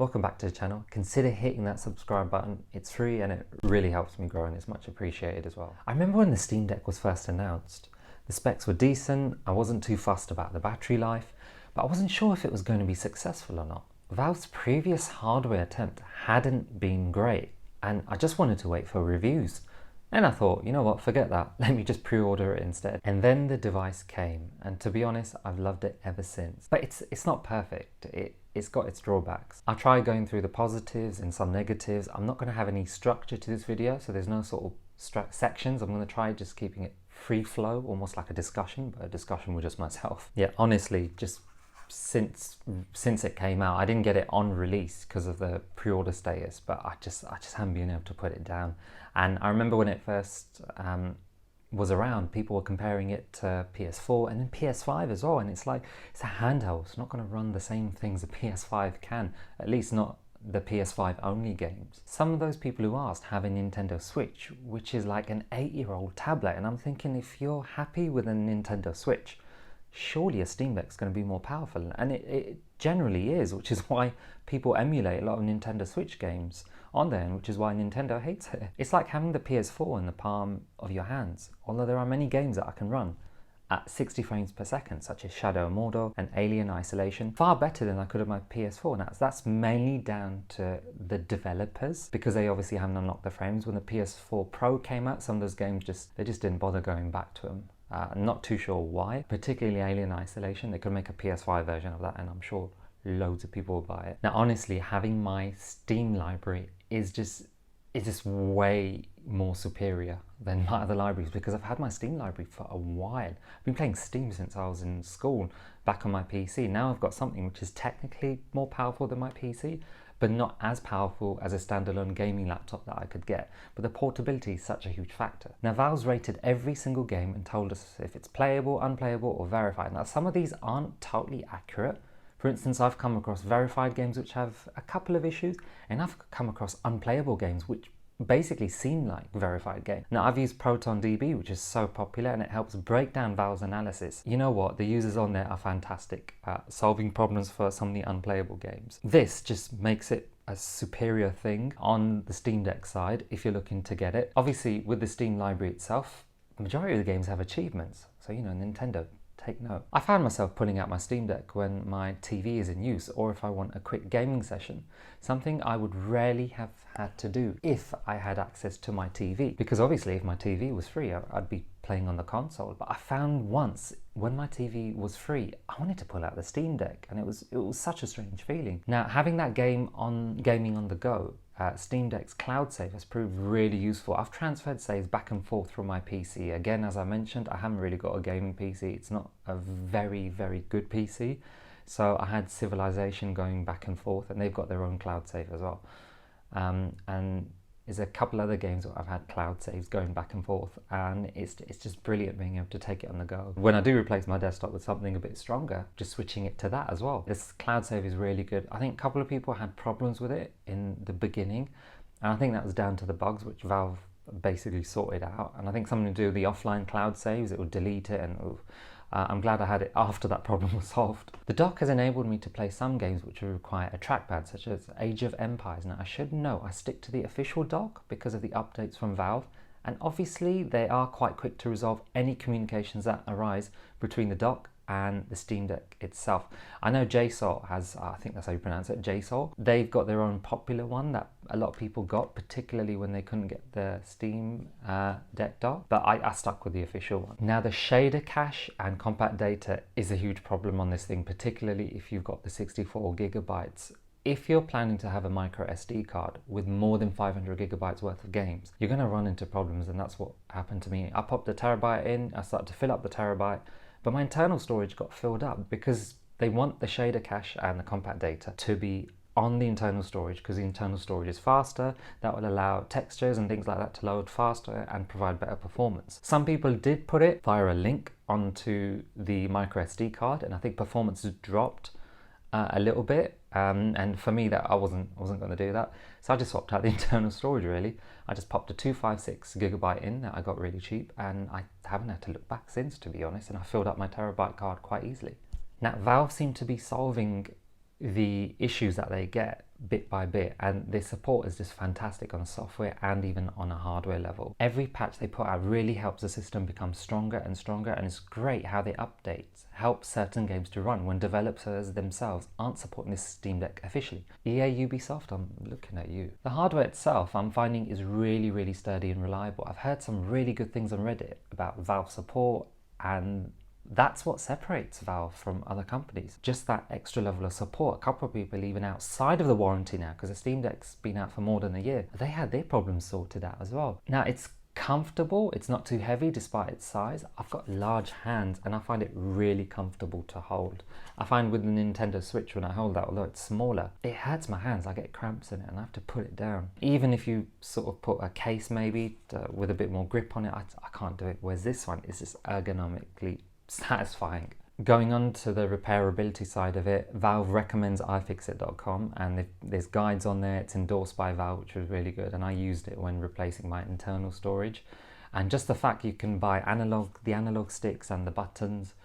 Welcome back to the channel. Consider hitting that subscribe button. It's free and it really helps me grow and it's much appreciated as well. I remember when the Steam Deck was first announced, the specs were decent, I wasn't too fussed about the battery life, but I wasn't sure if it was going to be successful or not. Valve's previous hardware attempt hadn't been great and I just wanted to wait for reviews. And I thought, you know what, forget that. Let me just pre-order it instead. And then the device came, and to be honest, I've loved it ever since. But it's not perfect. It's got its drawbacks. I tried going through the positives and some negatives. I'm not going to have any structure to this video, so there's no sort of sections. I'm going to try just keeping it free flow, almost like a discussion, but a discussion with just myself. Yeah, honestly, just since it came out, I didn't get it on release because of the pre-order status, but I just haven't been able to put it down. And I remember when it first was around, people were comparing it to PS4 and then PS5 as well, and it's like, it's a handheld, it's not going to run the same things a PS5 can, at least not the PS5 only games. Some of those people who asked have a Nintendo Switch, which is like an 8-year-old tablet, and I'm thinking, if you're happy with a Nintendo Switch, surely a Steam Deck is going to be more powerful, and it generally is, which is why people emulate a lot of Nintendo Switch games on there, and which is why Nintendo hates it. It's like having the PS4 in the palm of your hands, although there are many games that I can run at 60 frames per second, such as Shadow of Mordor and Alien Isolation, far better than I could on my PS4. Now, that's mainly down to the developers, because they obviously haven't unlocked the frames. When the PS4 Pro came out, some of those games just didn't bother going back to them. Not too sure why, particularly Alien Isolation. They could make a PS5 version of that and I'm sure loads of people will buy it. Now honestly, having my Steam library is just way more superior than my other libraries, because I've had my Steam library for a while. I've been playing Steam since I was in school, back on my PC. Now I've got something which is technically more powerful than my PC, but not as powerful as a standalone gaming laptop that I could get. But the portability is such a huge factor. Now Valve's rated every single game and told us if it's playable, unplayable or verified. Now some of these aren't totally accurate. For instance, I've come across verified games which have a couple of issues, and I've come across unplayable games which basically seem like verified games. Now I've used ProtonDB, which is so popular, and it helps break down Valve's analysis. You know what, the users on there are fantastic at solving problems for some of the unplayable games. This just makes it a superior thing on the Steam Deck side if you're looking to get it. Obviously with the Steam library itself, the majority of the games have achievements, so you know, Nintendo, take note. I found myself pulling out my Steam Deck when my TV is in use, or if I want a quick gaming session, something I would rarely have had to do if I had access to my TV, because obviously if my TV was free, I'd be playing on the console. But I found once when my TV was free, I wanted to pull out the Steam Deck, and it was such a strange feeling. Now having that gaming on the go, Steam Deck's cloud save has proved really useful. I've transferred saves back and forth from my PC. Again, as I mentioned, I haven't really got a gaming PC. It's not a very, very good PC. So I had Civilization going back and forth, and they've got their own cloud save as well. And there's a couple other games where I've had cloud saves going back and forth, and it's just brilliant being able to take it on the go. When I do replace my desktop with something a bit stronger, just switching it to that as well. This cloud save is really good. I think a couple of people had problems with it in the beginning, and I think that was down to the bugs which Valve basically sorted out. And I think something to do with the offline cloud saves, it would delete it, and I'm glad I had it after that problem was solved. The dock has enabled me to play some games which require a trackpad, such as Age of Empires. Now I should know, I stick to the official dock because of the updates from Valve, and obviously they are quite quick to resolve any communications that arise between the dock and the Steam Deck itself. I know JSOL has, I think that's how you pronounce it, JSOL. They've got their own popular one that a lot of people got, particularly when they couldn't get the Steam Deck dock, but I stuck with the official one. Now the shader cache and compact data is a huge problem on this thing, particularly if you've got the 64 gigabytes. If you're planning to have a micro SD card with more than 500 gigabytes worth of games, you're going to run into problems, and that's what happened to me. I popped a terabyte in, I started to fill up the terabyte, but my internal storage got filled up because they want the shader cache and the compact data to be on the internal storage, because the internal storage is faster. That will allow textures and things like that to load faster and provide better performance. Some people did put it via a link onto the micro SD card, and I think performance dropped a little bit, and for me that I wasn't going to do that, so I just swapped out the internal storage really. I just popped a 256 gigabyte in that I got really cheap, and I haven't had to look back since, to be honest, and I filled up my terabyte card quite easily. Now Valve seem to be solving the issues that they get bit by bit, and their support is just fantastic on a software and even on a hardware level. Every patch they put out really helps the system become stronger and stronger, and it's great how they update help certain games to run when developers themselves aren't supporting this Steam Deck officially. EA, Ubisoft, I'm looking at you. The hardware itself I'm finding is really sturdy and reliable. I've heard some really good things on Reddit about Valve support, and that's what separates Valve from other companies. Just that extra level of support. A couple of people even outside of the warranty now, because the Steam Deck's been out for more than a year, they had their problems sorted out as well. Now it's comfortable, it's not too heavy despite its size. I've got large hands and I find it really comfortable to hold. I find with the Nintendo Switch when I hold that, although it's smaller, it hurts my hands. I get cramps in it and I have to put it down. Even if you sort of put a case maybe with a bit more grip on it, I can't do it. Whereas this one is just ergonomically satisfying. Going on to the repairability side of it, Valve recommends iFixit.com, and there's guides on there. It's endorsed by Valve, which was really good, and I used it when replacing my internal storage. And just the fact you can buy the analog sticks and the buttons,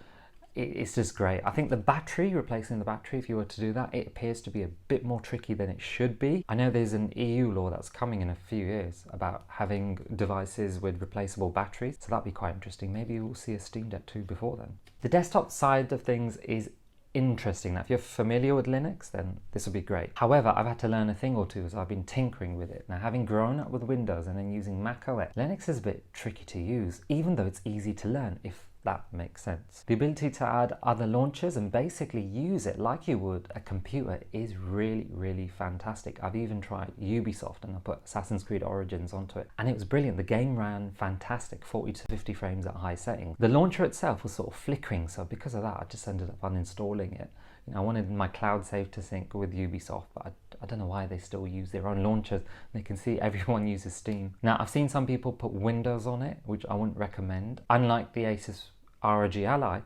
it's just great. I think the battery, replacing the battery, if you were to do that, it appears to be a bit more tricky than it should be. I know there's an EU law that's coming in a few years about having devices with replaceable batteries, so that'd be quite interesting. Maybe we'll see a Steam Deck 2 before then. The desktop side of things is interesting. Now, if you're familiar with Linux, then this will be great. However, I've had to learn a thing or two as I've been tinkering with it. Now, having grown up with Windows and then using Mac OS, Linux is a bit tricky to use, even though it's easy to learn, if that makes sense. The ability to add other launchers and basically use it like you would a computer is really fantastic. I've even tried Ubisoft and I put Assassin's Creed Origins onto it and it was brilliant. The game ran fantastic, 40 to 50 frames at high settings. The launcher itself was sort of flickering, so because of that I just ended up uninstalling it. You know, I wanted my cloud save to sync with Ubisoft, but I don't know why they still use their own launchers. They can see everyone uses Steam. Now, I've seen some people put Windows on it, which I wouldn't recommend. Unlike the Asus ROG Ally,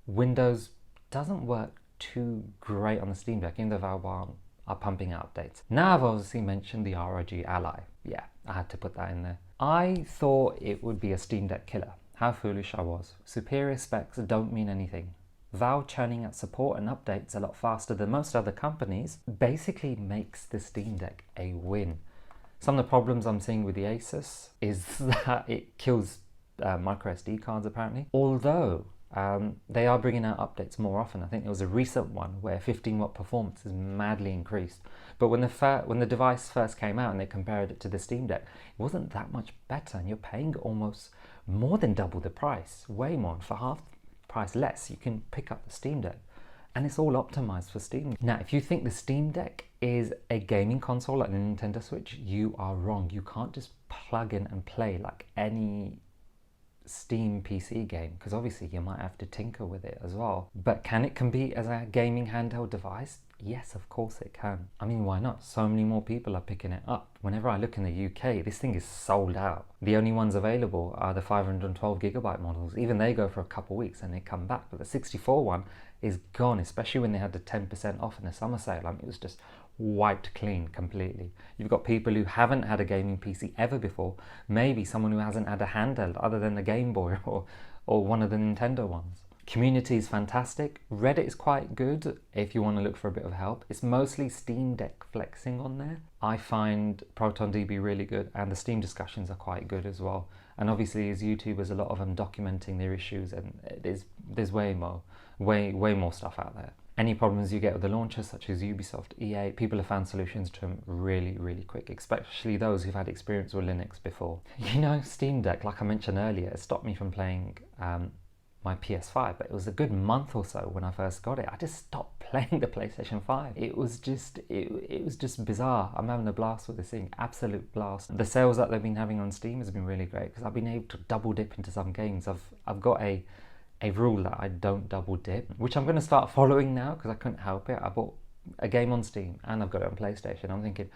Windows doesn't work too great on the Steam Deck, even though Valve are pumping out updates. Now I've obviously mentioned the ROG Ally. Yeah, I had to put that in there. I thought it would be a Steam Deck killer. How foolish I was. Superior specs don't mean anything. Valve churning out support and updates a lot faster than most other companies basically makes the Steam Deck a win. Some of the problems I'm seeing with the Asus is that it kills micro SD cards apparently, although they are bringing out updates more often. I think there was a recent one where 15 watt performance is madly increased, but when the device first came out and they compared it to the Steam Deck, it wasn't that much better, and you're paying almost more than double the price, way more. For half the price less you can pick up the Steam Deck, and it's all optimized for Steam. Now, if you think the Steam Deck is a gaming console like the Nintendo Switch, you are wrong. You can't just plug in and play like any Steam PC game, because obviously you might have to tinker with it as well. But can it compete as a gaming handheld device? Yes, of course it can. I mean, why not? So many more people are picking it up. Whenever I look in the UK, this thing is sold out. The only ones available are the 512GB models. Even they go for a couple of weeks and they come back, but the 64 one is gone, especially when they had the 10% off in the summer sale. I mean, it was just wiped clean completely. You've got people who haven't had a gaming PC ever before, maybe someone who hasn't had a handheld other than the Game Boy or one of the Nintendo ones. Community is fantastic. Reddit is quite good if you want to look for a bit of help. It's mostly Steam Deck flexing on there. I find ProtonDB really good, and the Steam discussions are quite good as well. And obviously as YouTubers, a lot of them documenting their issues, and there's way more stuff out there. Any problems you get with the launchers, such as Ubisoft, EA, people have found solutions to them really quick, especially those who've had experience with Linux before. You know, Steam Deck, like I mentioned earlier, it stopped me from playing my PS5, but it was a good month or so when I first got it. I just stopped playing the PlayStation 5. It was just bizarre. I'm having a blast with this thing, absolute blast. The sales that they've been having on Steam has been really great, because I've been able to double dip into some games. I've got a rule that I don't double dip, which I'm going to start following now because I couldn't help it. I bought a game on Steam and I've got it on PlayStation. I'm thinking,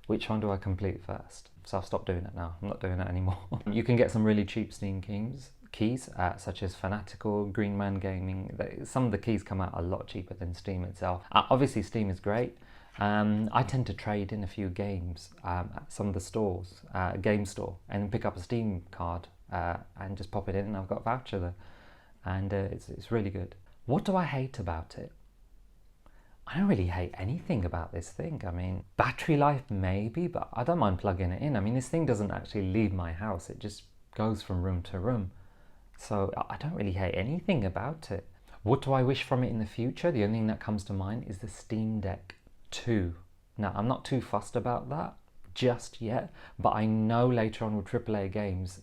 which one do I complete first? So I've stopped doing that now. I'm not doing that anymore. You can get some really cheap Steam keys, such as Fanatical, Green Man Gaming. Some of the keys come out a lot cheaper than Steam itself. Obviously Steam is great. I tend to trade in a few games at some of the stores, Game Store, and pick up a Steam card and just pop it in, and I've got a voucher there. And it's really good. What do I hate about it? I don't really hate anything about this thing. I mean, battery life maybe, but I don't mind plugging it in. I mean, this thing doesn't actually leave my house. It just goes from room to room. So I don't really hate anything about it. What do I wish from it in the future? The only thing that comes to mind is the Steam Deck 2. Now, I'm not too fussed about that just yet, but I know later on with AAA games,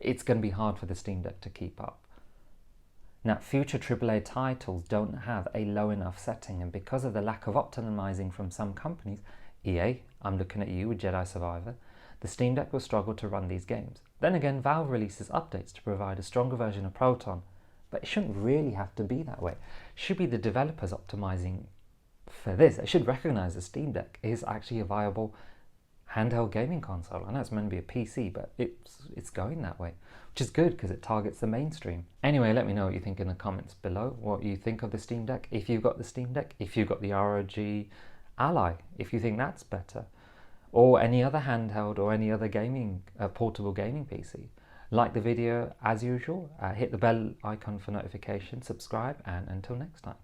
it's going to be hard for the Steam Deck to keep up. Now, future AAA titles don't have a low enough setting, and because of the lack of optimizing from some companies, EA, I'm looking at you with Jedi Survivor, the Steam Deck will struggle to run these games. Then again, Valve releases updates to provide a stronger version of Proton, but it shouldn't really have to be that way. It should be the developers optimizing for this. They should recognize the Steam Deck is actually a viable handheld gaming console. I know it's meant to be a PC, but it's going that way, which is good because it targets the mainstream. Anyway, let me know what you think in the comments below, what you think of the Steam Deck, if you've got the Steam Deck, if you've got the ROG Ally, if you think that's better, or any other handheld or any other gaming, portable gaming PC. Like the video as usual, hit the bell icon for notifications, subscribe, and until next time.